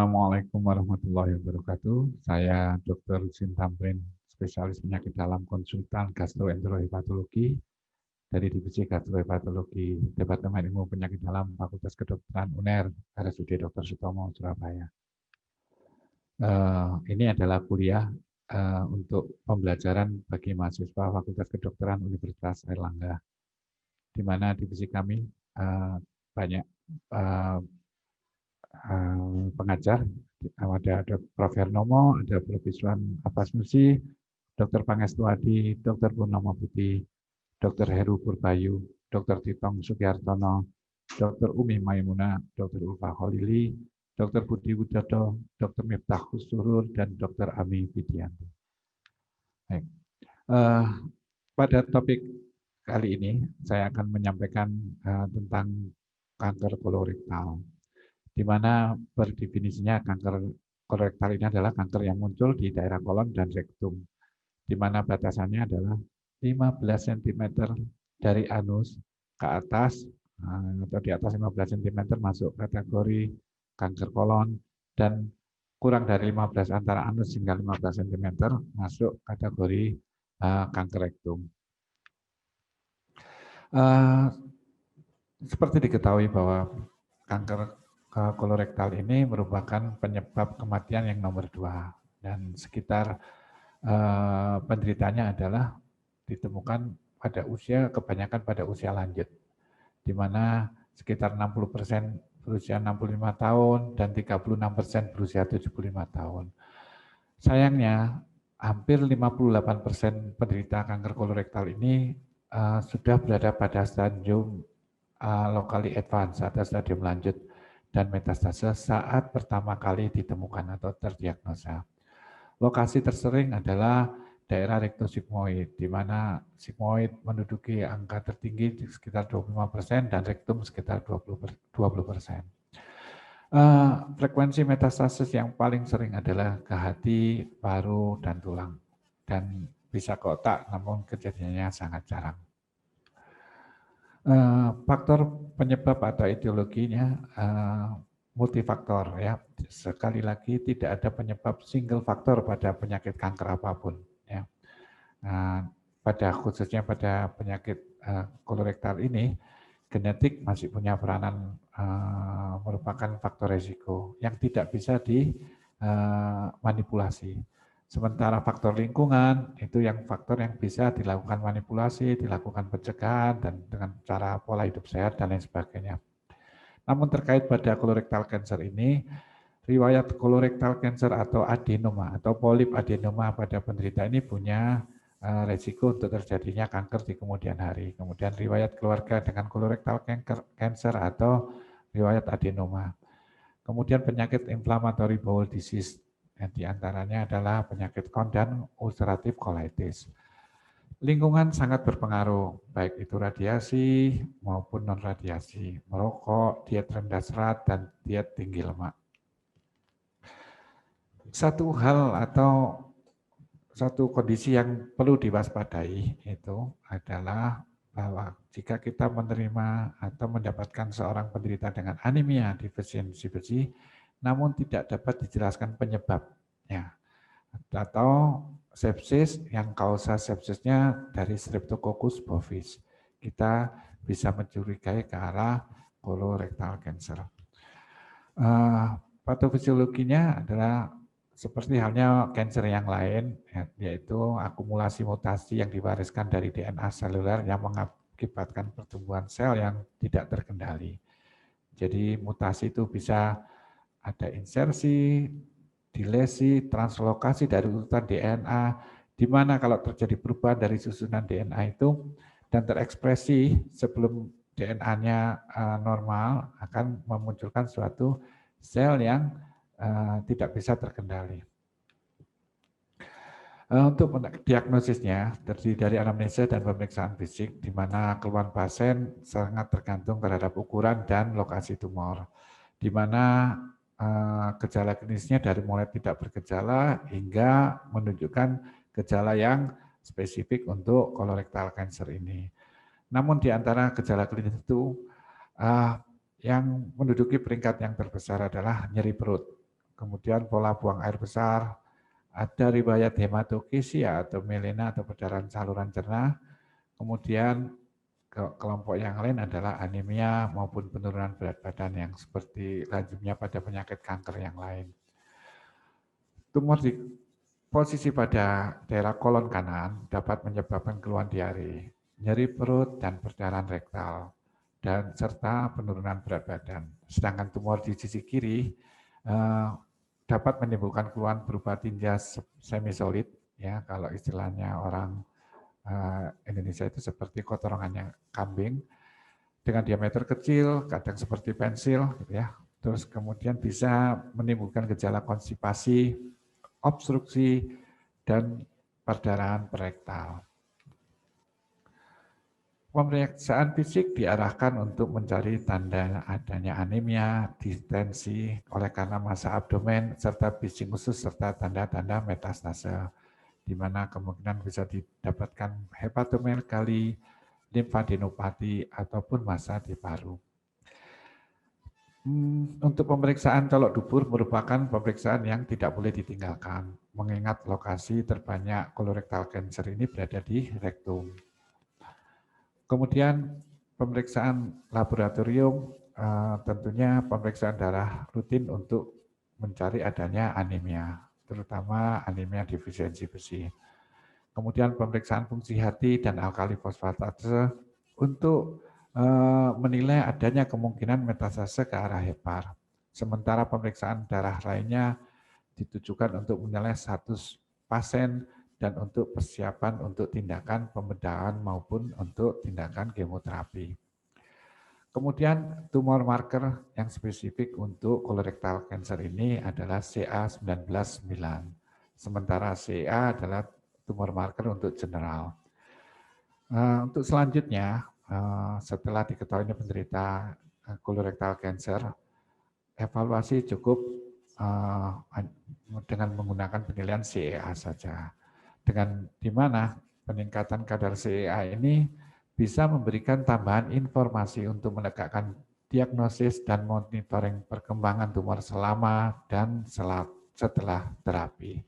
Assalamualaikum warahmatullahi wabarakatuh. Saya Dr. Husin Tamrin, spesialis penyakit dalam konsultan gastroenterohepatologi dari Divisi Gastroenterologi Departemen Ilmu Penyakit Dalam Fakultas Kedokteran UNER, RSUD Dr. Sutomo, Surabaya. Ini adalah kuliah untuk pembelajaran bagi mahasiswa Fakultas Kedokteran Universitas Airlangga, di mana divisi kami banyak pengajar, ada Prof. Hernomo, ada Prof. Iswan Abbas Musi, Dr. Pangestuadi, Dr. Purnomo Putih, Dr. Heru Purbayu, Dr. Titong Sugiartono, Dr. Umi Maimuna, Dr. Ulfa Holili, Dr. Budi Widodo, Dr. Miftah Husnurul, dan Dr. Ami Widianto. Baik. Pada topik kali ini saya akan menyampaikan tentang kanker kolorektal, di mana berdefinisinya kanker kolorektal ini adalah kanker yang muncul di daerah kolon dan rektum, di mana batasannya adalah 15 cm dari anus ke atas, atau di atas 15 cm masuk kategori kanker kolon, dan kurang dari 15 antara anus hingga 15 cm masuk kategori kanker rektum. Seperti diketahui bahwa kanker kolorektal ini merupakan penyebab kematian yang nomor 2, dan sekitar penderitanya adalah ditemukan pada usia, kebanyakan pada usia lanjut, di mana sekitar 60% berusia 65 tahun dan 36% berusia 75 tahun. Sayangnya, hampir 58% penderita kanker kolorektal ini sudah berada pada stadium locally advanced atau stadium lanjut dan metastase saat pertama kali ditemukan atau terdiagnosa. Lokasi tersering adalah daerah rektosigmoid, di mana sigmoid menduduki angka tertinggi di sekitar 25% dan rektum sekitar 20%. Frekuensi metastasis yang paling sering adalah ke hati, paru, dan tulang, dan bisa ke otak, namun kejadiannya sangat jarang. Faktor penyebab atau etiologinya multifaktor, ya. Sekali lagi tidak ada penyebab single faktor pada penyakit kanker apapun, ya. Khususnya pada penyakit kolorektal ini, genetik masih punya peranan, merupakan faktor risiko yang tidak bisa dimanipulasi. Sementara faktor lingkungan itu faktor yang bisa dilakukan manipulasi, dilakukan pencegahan, dan dengan cara pola hidup sehat dan lain sebagainya. Namun terkait pada colorectal cancer ini, riwayat colorectal cancer atau adenoma atau polip adenoma pada penderita ini punya resiko untuk terjadinya kanker di kemudian hari. Kemudian riwayat keluarga dengan colorectal cancer atau riwayat adenoma. Kemudian penyakit inflammatory bowel disease, yang diantaranya adalah penyakit Crohn dan ulcerative colitis. Lingkungan sangat berpengaruh, baik itu radiasi maupun non-radiasi, merokok, diet rendah serat, dan diet tinggi lemak. Satu hal atau satu kondisi yang perlu diwaspadai itu adalah bahwa jika kita menerima atau mendapatkan seorang penderita dengan anemia defisiensi besi, namun tidak dapat dijelaskan penyebabnya, atau sepsis yang kausa sepsisnya dari Streptococcus bovis, kita bisa mencurigai ke arah colorectal cancer. Patofisiologinya adalah seperti halnya kanker yang lain, yaitu akumulasi mutasi yang diwariskan dari DNA seluler yang mengakibatkan pertumbuhan sel yang tidak terkendali. Jadi mutasi itu bisa ada insersi, dilesi, translokasi dari urutan DNA, di mana kalau terjadi perubahan dari susunan DNA itu dan terekspresi sebelum DNA-nya normal, akan memunculkan suatu sel yang tidak bisa terkendali. Untuk diagnosisnya terdiri dari anamnesa dan pemeriksaan fisik, di mana keluhan pasien sangat tergantung terhadap ukuran dan lokasi tumor, di mana gejala klinisnya dari mulai tidak bergejala hingga menunjukkan gejala yang spesifik untuk colorectal cancer ini. Namun di antara gejala klinis itu yang menduduki peringkat yang terbesar adalah nyeri perut, kemudian pola buang air besar, ada riwayat hematokesia atau melena atau perdarahan saluran cerna, kemudian kelompok yang lain adalah anemia maupun penurunan berat badan yang seperti lanjutnya pada penyakit kanker yang lain. Tumor di posisi pada daerah kolon kanan dapat menyebabkan keluhan diare, nyeri perut dan perdarahan rektal, dan serta penurunan berat badan. Sedangkan tumor di sisi kiri dapat menimbulkan keluhan berupa tinja semisolid, ya kalau istilahnya orang Indonesia itu seperti kotorangannya kambing dengan diameter kecil, kadang seperti pensil, gitu ya. Terus kemudian bisa menimbulkan gejala konstipasi, obstruksi, dan perdarahan perektal. Pemeriksaan fisik diarahkan untuk mencari tanda adanya anemia, distensi oleh karena massa abdomen, serta bising usus, serta tanda-tanda metastase, di mana kemungkinan bisa didapatkan hepatomegali, limfadenopati, ataupun massa di paru. Untuk pemeriksaan colok dubur merupakan pemeriksaan yang tidak boleh ditinggalkan, mengingat lokasi terbanyak kolorektal cancer ini berada di rektum. Kemudian pemeriksaan laboratorium, tentunya pemeriksaan darah rutin untuk mencari adanya anemia, terutama anemia defisiensi besi. Kemudian pemeriksaan fungsi hati dan alkali fosfatase untuk menilai adanya kemungkinan metastase ke arah hepar. Sementara pemeriksaan darah lainnya ditujukan untuk menilai status pasien dan untuk persiapan untuk tindakan pembedahan maupun untuk tindakan kemoterapi. Kemudian tumor marker yang spesifik untuk colorectal cancer ini adalah CA19-9. Sementara CA adalah tumor marker untuk general. Untuk selanjutnya, setelah diketahui penderita colorectal cancer, evaluasi cukup dengan menggunakan penilaian CEA saja. Dengan di mana peningkatan kadar CEA ini bisa memberikan tambahan informasi untuk menegakkan diagnosis dan monitoring perkembangan tumor selama dan setelah terapi.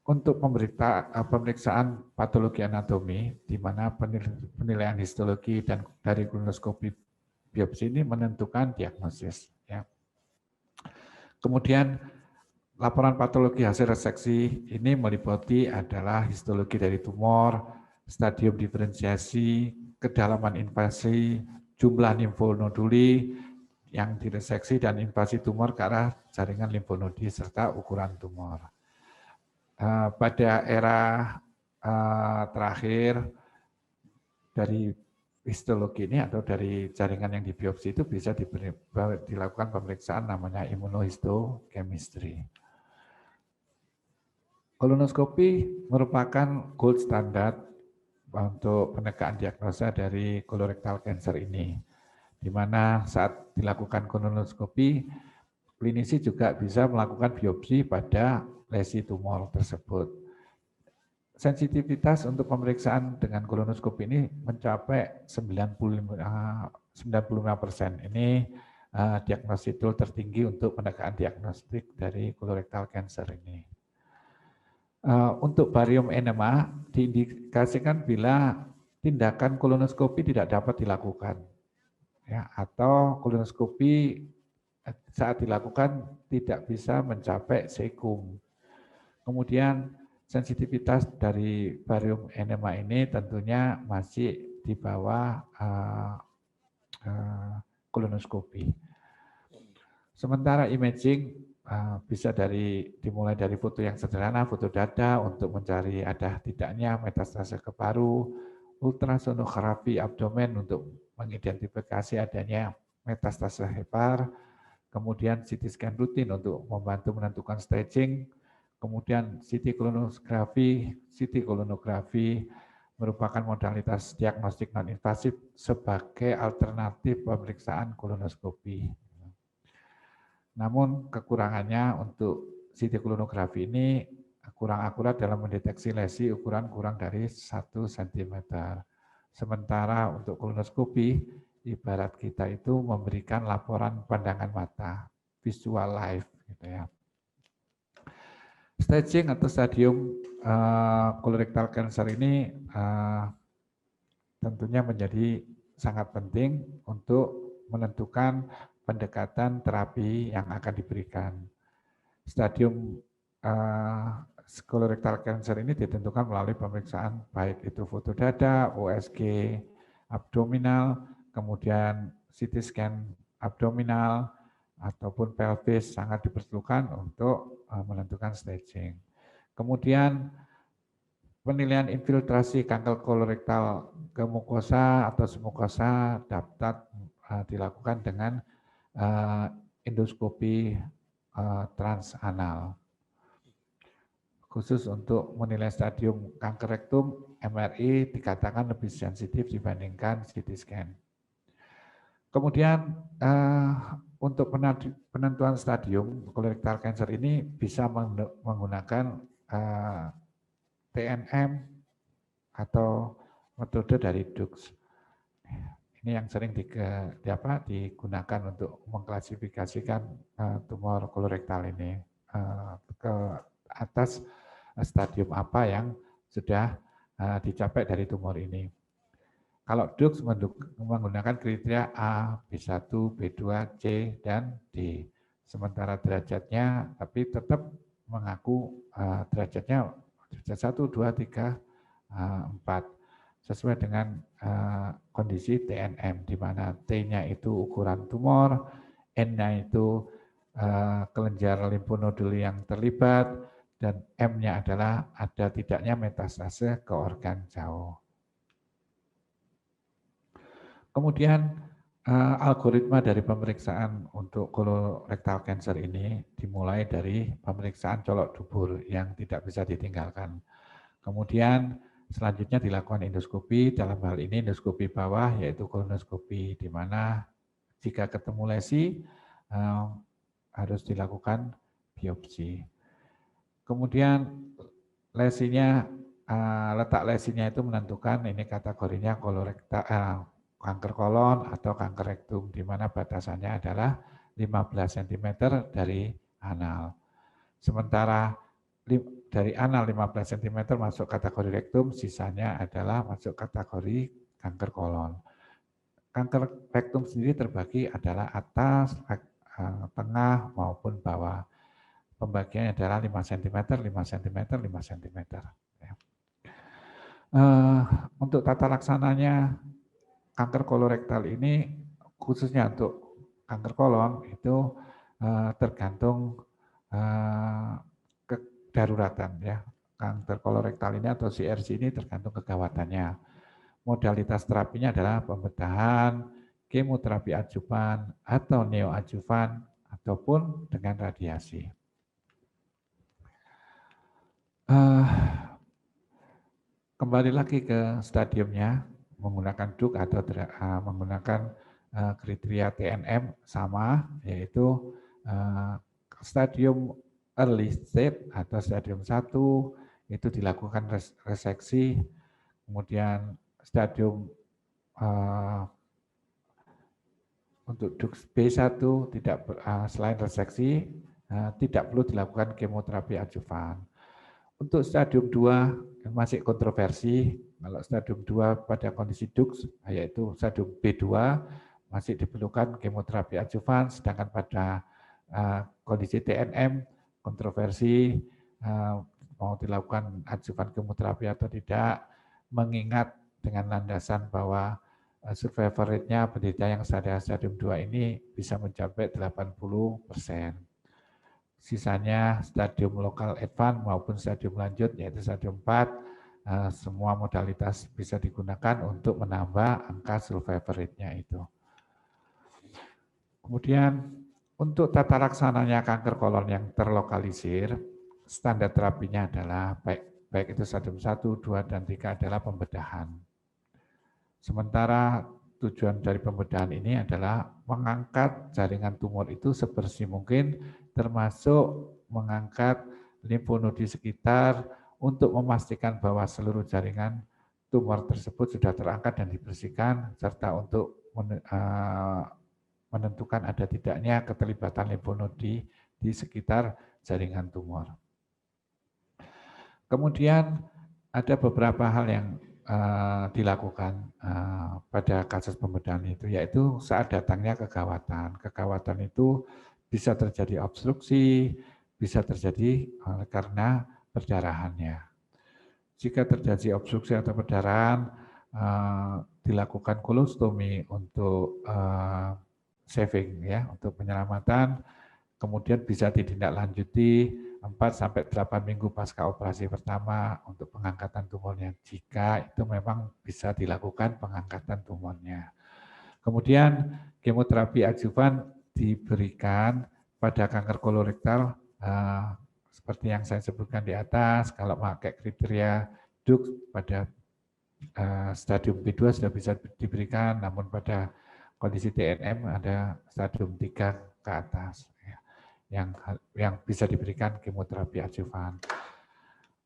Untuk pemeriksaan patologi anatomi, di mana penilaian histologi dan dari kolonoskopi biopsi ini menentukan diagnosis. Ya. Kemudian laporan patologi hasil reseksi ini meliputi adalah histologi dari tumor, stadium diferensiasi, kedalaman invasi, jumlah limfonoduli yang direseksi dan invasi tumor ke arah jaringan limfonodi serta ukuran tumor. Pada era terakhir dari histologi ini atau dari jaringan yang dibiopsi itu bisa dilakukan pemeriksaan namanya immunohistochemistry. Kolonoskopi merupakan gold standard untuk penegakan diagnosa dari colorectal cancer ini, di mana saat dilakukan kolonoskopi, klinisi juga bisa melakukan biopsi pada lesi tumor tersebut. Sensitivitas untuk pemeriksaan dengan kolonoskopi ini mencapai 95%. Ini diagnostik tool tertinggi untuk penegakan diagnostik dari colorectal cancer ini. Untuk barium enema diindikasikan bila tindakan kolonoskopi tidak dapat dilakukan, ya, atau kolonoskopi saat dilakukan tidak bisa mencapai sekum. Kemudian sensitivitas dari barium enema ini tentunya masih di bawah kolonoskopi. Sementara imaging bisa dimulai dari foto yang sederhana, foto dada untuk mencari ada tidaknya metastase ke paru, ultrasonografi abdomen untuk mengidentifikasi adanya metastase hepar, kemudian CT scan rutin untuk membantu menentukan staging, kemudian CT kolonografi merupakan modalitas diagnostik non-invasif sebagai alternatif pemeriksaan kolonoskopi. Namun kekurangannya untuk CT kolonografi ini kurang akurat dalam mendeteksi lesi ukuran kurang dari 1 cm. Sementara untuk kolonoskopi, ibarat kita itu memberikan laporan pandangan mata. visual live gitu ya. Staging atau stadium colorectal cancer ini tentunya menjadi sangat penting untuk menentukan pendekatan terapi yang akan diberikan. Stadium colorectal cancer ini ditentukan melalui pemeriksaan baik itu foto dada, USG abdominal, kemudian CT scan abdominal, ataupun pelvis sangat diperlukan untuk menentukan staging. Kemudian penilaian infiltrasi kanker kolorektal ke mukosa atau submukosa dapat dilakukan dengan endoskopi transanal. Khusus untuk menilai stadium kanker rektum, MRI dikatakan lebih sensitif dibandingkan CT scan. Kemudian untuk penentuan stadium colorectal cancer ini bisa menggunakan TNM atau metode dari DUX. Ini yang sering digunakan untuk mengklasifikasikan tumor kolorektal ini ke atas stadium apa yang sudah dicapai dari tumor ini. Kalau DUX menggunakan kriteria A, B1, B2, C, dan D. Sementara derajatnya, tapi tetap mengaku derajatnya derajat 1, 2, 3, 4. Sesuai dengan kondisi TNM, di mana T-nya itu ukuran tumor, N-nya itu kelenjar limfonodul yang terlibat, dan M-nya adalah ada tidaknya metastase ke organ jauh. Kemudian algoritma dari pemeriksaan untuk colorectal cancer ini dimulai dari pemeriksaan colok dubur yang tidak bisa ditinggalkan. Kemudian selanjutnya dilakukan endoskopi, dalam hal ini endoskopi bawah yaitu kolonoskopi, di mana jika ketemu lesi harus dilakukan biopsi. Kemudian lesinya, letak lesinya itu menentukan ini kategorinya kolorektal, kanker kolon atau kanker rektum, di mana batasannya adalah 15 cm dari anal. Sementara dari anal 15 cm masuk kategori rektum, sisanya adalah masuk kategori kanker kolon. Kanker rektum sendiri terbagi adalah atas, tengah maupun bawah. Pembagiannya adalah 5 cm, 5 cm, 5 cm. Untuk tata laksananya kanker kolorektal ini khususnya untuk kanker kolon itu tergantung kedaruratan ya. Kanker kolorektal ini atau CRC ini tergantung kegawatannya. Modalitas terapinya adalah pembedahan, kemoterapi adjuvan atau neoadjuvan ataupun dengan radiasi. Kembali lagi ke stadiumnya, menggunakan DUC atau menggunakan kriteria TNM sama, yaitu stadium early stage atau stadium 1 itu dilakukan reseksi, kemudian stadium untuk DUC B1 tidak selain reseksi tidak perlu dilakukan kemoterapi adjuvan. Untuk stadium 2 masih kontroversi. Kalau stadium 2 pada kondisi DUX, yaitu stadium B2, masih diperlukan kemoterapi adjuvan, sedangkan pada kondisi TNM, kontroversi mau dilakukan adjuvan kemoterapi atau tidak, mengingat dengan landasan bahwa survival rate-nya penderita yang stadium 2 ini bisa mencapai 80%. Sisanya stadium lokal advance maupun stadium lanjut yaitu stadium 4, semua modalitas bisa digunakan untuk menambah angka survival rate-nya itu. Kemudian untuk tata laksananya kanker kolon yang terlokalisir, standar terapinya adalah baik itu stadium 1, 2, dan 3 adalah pembedahan. Sementara tujuan dari pembedahan ini adalah mengangkat jaringan tumor itu sebersih mungkin, termasuk mengangkat limfonodi sekitar untuk memastikan bahwa seluruh jaringan tumor tersebut sudah terangkat dan dibersihkan, serta untuk menentukan ada tidaknya keterlibatan limfonodi di sekitar jaringan tumor. Kemudian ada beberapa hal yang dilakukan pada kasus pembedahan itu, yaitu saat datangnya kegawatan. Kegawatan itu bisa terjadi obstruksi, bisa terjadi karena perdarahannya. Jika terjadi obstruksi atau perdarahan, dilakukan kolostomi untuk saving, ya, untuk penyelamatan. Kemudian bisa ditindaklanjuti 4-8 minggu pasca operasi pertama untuk pengangkatan tumornya. Jika itu memang bisa dilakukan pengangkatan tumornya. Kemudian kemoterapi adjuvan diberikan pada kanker kolorektal seperti yang saya sebutkan di atas. Kalau pakai kriteria DUX pada stadium B2 sudah bisa diberikan, namun pada kondisi TNM ada stadium 3 ke atas yang bisa diberikan kemoterapi adjuvan.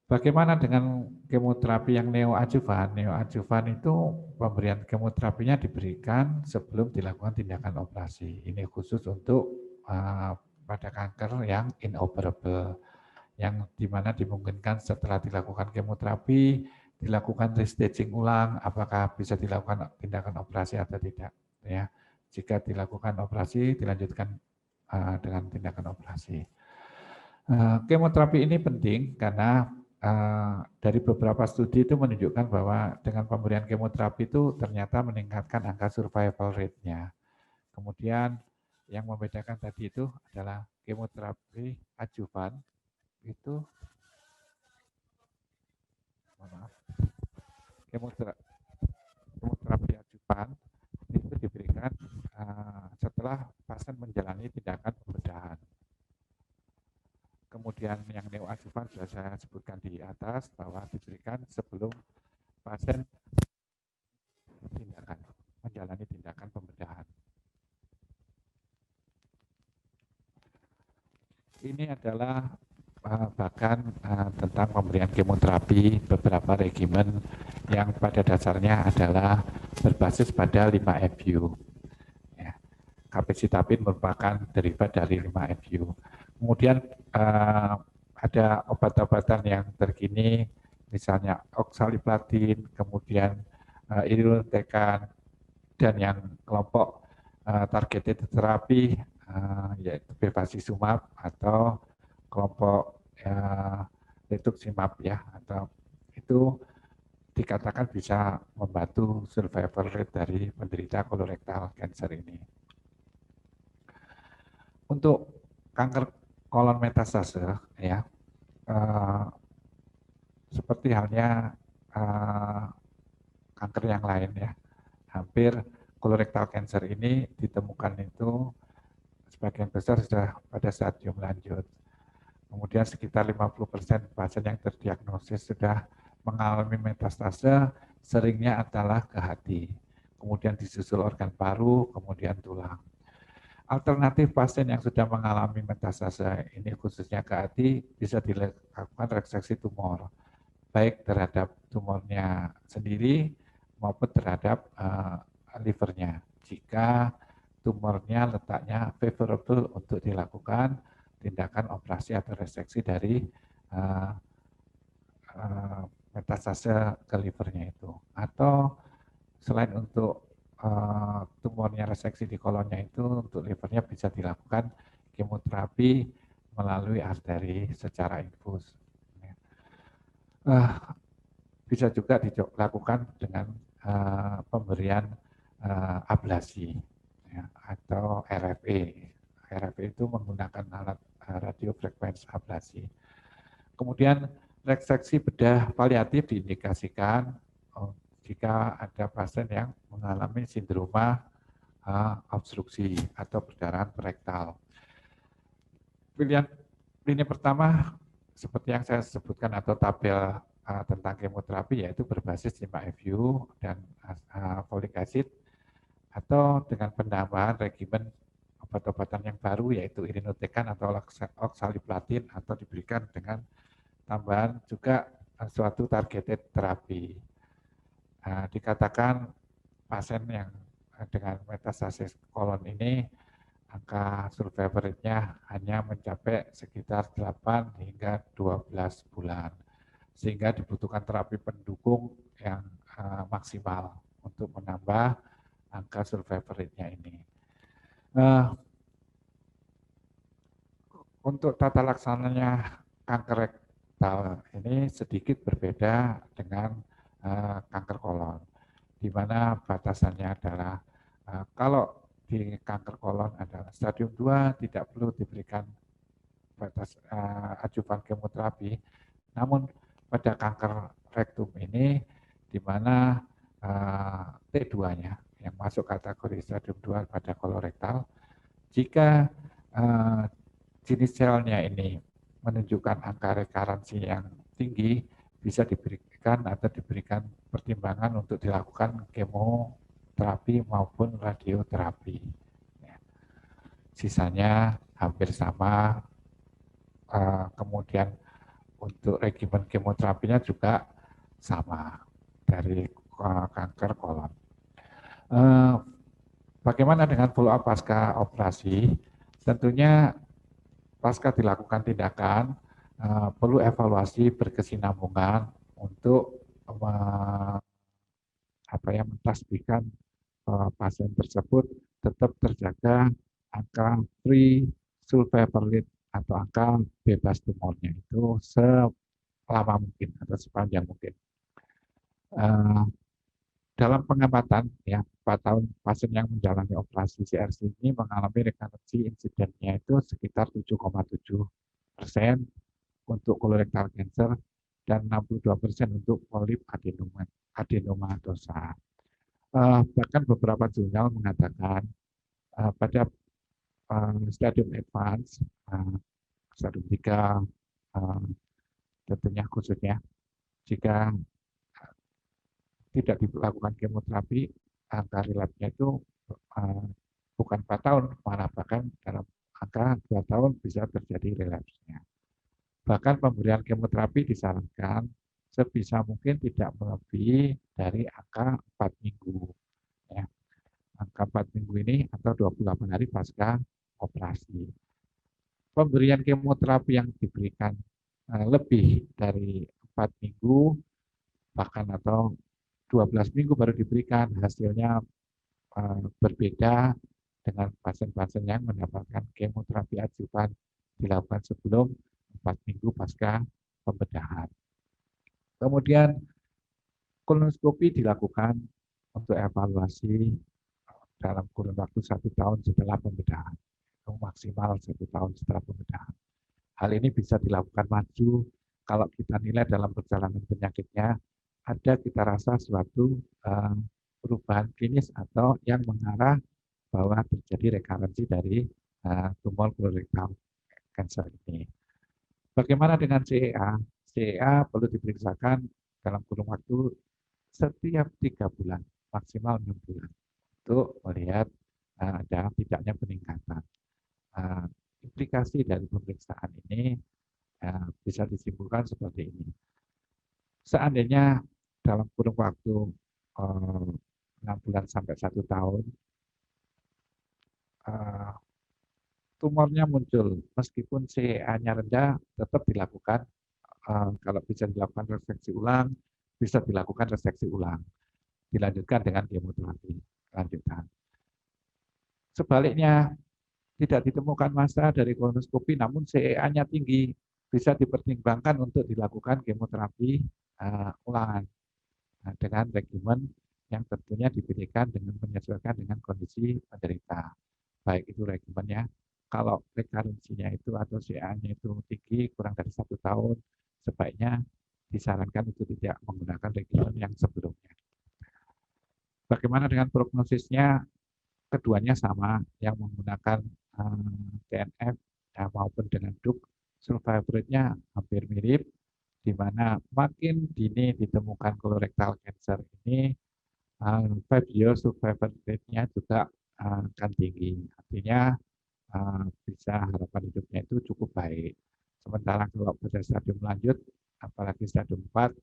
Bagaimana dengan kemoterapi yang neoadjuvan? Neoadjuvan itu pemberian kemoterapinya diberikan sebelum dilakukan tindakan operasi. Ini khusus untuk pada kanker yang inoperable, yang dimana dimungkinkan setelah dilakukan kemoterapi, dilakukan restaging ulang, apakah bisa dilakukan tindakan operasi atau tidak. Ya, jika dilakukan operasi, dilanjutkan dengan tindakan operasi. Kemoterapi ini penting karena dari beberapa studi itu menunjukkan bahwa dengan pemberian kemoterapi itu ternyata meningkatkan angka survival rate-nya. Kemudian yang membedakan tadi itu adalah kemoterapi adjuvan itu, kemoterapi adjuvan itu diberikan setelah pasien menjalani tindakan pembedahan. Kemudian yang neoadjuvan sudah saya sebutkan di atas bahwa diberikan sebelum pasien menjalani tindakan pembedahan. Ini adalah bahkan tentang pemberian kemoterapi beberapa regimen yang pada dasarnya adalah berbasis pada 5-FU. Ya, capecitabine merupakan derivat dari 5-FU. Kemudian ada obat-obatan yang terkini, misalnya oxaliplatin, kemudian irinotecan, dan yang kelompok targeted terapi yaitu bevacizumab atau kelompok rituximab, ya, atau itu dikatakan bisa membantu survival rate dari penderita colorectal cancer ini. Untuk kanker kolon metastase, ya, seperti halnya kanker yang lain, ya, hampir colorectal cancer ini ditemukan itu sebagian besar sudah pada stadium lanjut. Kemudian sekitar 50% pasien yang terdiagnosis sudah mengalami metastase, seringnya adalah ke hati. Kemudian disusul organ paru, kemudian tulang. Alternatif pasien yang sudah mengalami metastase ini khususnya ke hati bisa dilakukan reseksi tumor, baik terhadap tumornya sendiri maupun terhadap livernya. Jika tumornya letaknya favorable untuk dilakukan tindakan operasi atau reseksi dari metastase ke livernya itu. Atau selain untuk tumornya reseksi di kolonnya itu, untuk livernya bisa dilakukan kemoterapi melalui arteri secara infus. Bisa juga dilakukan dengan pemberian ablasi, ya, atau RFE. RFE itu menggunakan alat radiofrekuensi ablasi. Kemudian reseksi bedah paliatif diindikasikan jika ada pasien yang mengalami sindroma obstruksi atau perdarahan rektal. Pilihan lini pertama seperti yang saya sebutkan atau tabel tentang kemoterapi yaitu berbasis 5-FU dan folic acid, atau dengan penambahan regimen obat-obatan yang baru yaitu irinotecan atau oxaliplatin, atau diberikan dengan tambahan juga suatu targeted terapi. Dikatakan pasien yang dengan metastase kolon ini angka survival rate-nya hanya mencapai sekitar 8 hingga 12 bulan. Sehingga dibutuhkan terapi pendukung yang maksimal untuk menambah angka survival rate-nya ini. Untuk tata laksananya kanker rektal ini sedikit berbeda dengan kanker kolon, di mana batasannya adalah kalau di kanker kolon adalah stadium 2 tidak perlu diberikan batas ajuvan kemoterapi, namun pada kanker rektum ini di mana T2-nya yang masuk kategori stadium 2 pada kolorektal, jika jenis selnya ini menunjukkan angka rekaransi yang tinggi, bisa diberikan atau diberikan pertimbangan untuk dilakukan kemoterapi maupun radioterapi. Sisanya hampir sama. Kemudian untuk regimen kemoterapinya juga sama dari kanker kolon. Bagaimana dengan follow up pasca operasi? Tentunya pasca dilakukan tindakan, perlu evaluasi berkesinambungan untuk mentasbihkan pasien tersebut tetap terjaga angka free survival rate atau angka bebas tumornya itu selama mungkin atau sepanjang mungkin. Dalam pengamatan ya 4 tahun pasien yang menjalani operasi CRC ini mengalami rekarensi insidennya itu sekitar 7,7% untuk colorectal cancer dan 62% untuk polip adenomatosa. Bahkan beberapa jurnal mengatakan pada stadium advance, stadium 3 tentunya khususnya jika tidak dilakukan kemoterapi, angka relapsnya itu bukan 4 tahun, malah bahkan dalam angka 2 tahun bisa terjadi relapsnya. Bahkan pemberian kemoterapi disarankan sebisa mungkin tidak melebihi dari angka 4 minggu. Ya. Angka 4 minggu ini atau 28 hari pasca operasi. Pemberian kemoterapi yang diberikan lebih dari 4 minggu, bahkan atau 12 minggu baru diberikan, hasilnya berbeda dengan pasien-pasien yang mendapatkan kemoterapi adjuvan dilakukan sebelum 4 minggu pasca pembedahan. Kemudian kolonoskopi dilakukan untuk evaluasi dalam kurun waktu 1 tahun setelah pembedahan, maksimal 1 tahun setelah pembedahan. Hal ini bisa dilakukan maju kalau kita nilai dalam perjalanan penyakitnya ada kita rasa suatu perubahan klinis atau yang mengarah bahwa terjadi rekarensi dari tumor colorectal cancer ini. Bagaimana dengan CEA? CEA perlu diperiksakan dalam kurun waktu setiap 3 bulan, maksimal 6 bulan, untuk melihat ada tidaknya peningkatan. Implikasi dari pemeriksaan ini bisa disimpulkan seperti ini. Seandainya dalam kurun waktu 6 bulan sampai 1 tahun, tumornya muncul, meskipun CEA-nya rendah, tetap dilakukan, kalau bisa dilakukan reseksi ulang, bisa dilakukan reseksi ulang, dilanjutkan dengan kemoterapi lanjutan. Sebaliknya, tidak ditemukan massa dari kolonoskopi, namun CEA-nya tinggi, bisa dipertimbangkan untuk dilakukan kemoterapi ulangan dengan regimen yang tentunya dipilihkan dengan menyesuaikan dengan kondisi penderita. Baik itu regimennya, kalau rekarensinya itu atau CA-nya itu tinggi kurang dari 1 tahun, sebaiknya disarankan untuk tidak menggunakan regimen yang sebelumnya. Bagaimana dengan prognosisnya? Keduanya sama, yang menggunakan TNF maupun dengan DUC, survival rate-nya hampir mirip, di mana makin dini ditemukan colorectal cancer ini, 5-year survival rate-nya juga akan tinggi. Artinya bisa harapan hidupnya itu cukup baik. Sementara kalau pada stadium lanjut, apalagi stadium 4,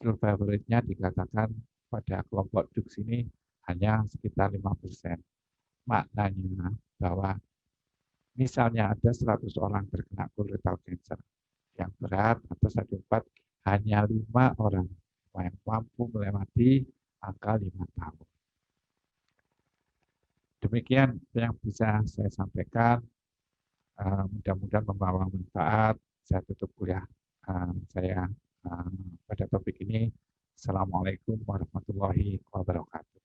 survival rate-nya dikatakan pada kelompok DUX ini hanya sekitar 5%. Maknanya bahwa Misalnya ada 100 orang terkena colorectal cancer yang berat atau stadium 4, hanya 5 orang yang mampu melewati angka 5 tahun. Demikian yang bisa saya sampaikan. Mudah-mudahan membawa manfaat. Saya tutup kuliah saya pada topik ini. Assalamualaikum warahmatullahi wabarakatuh.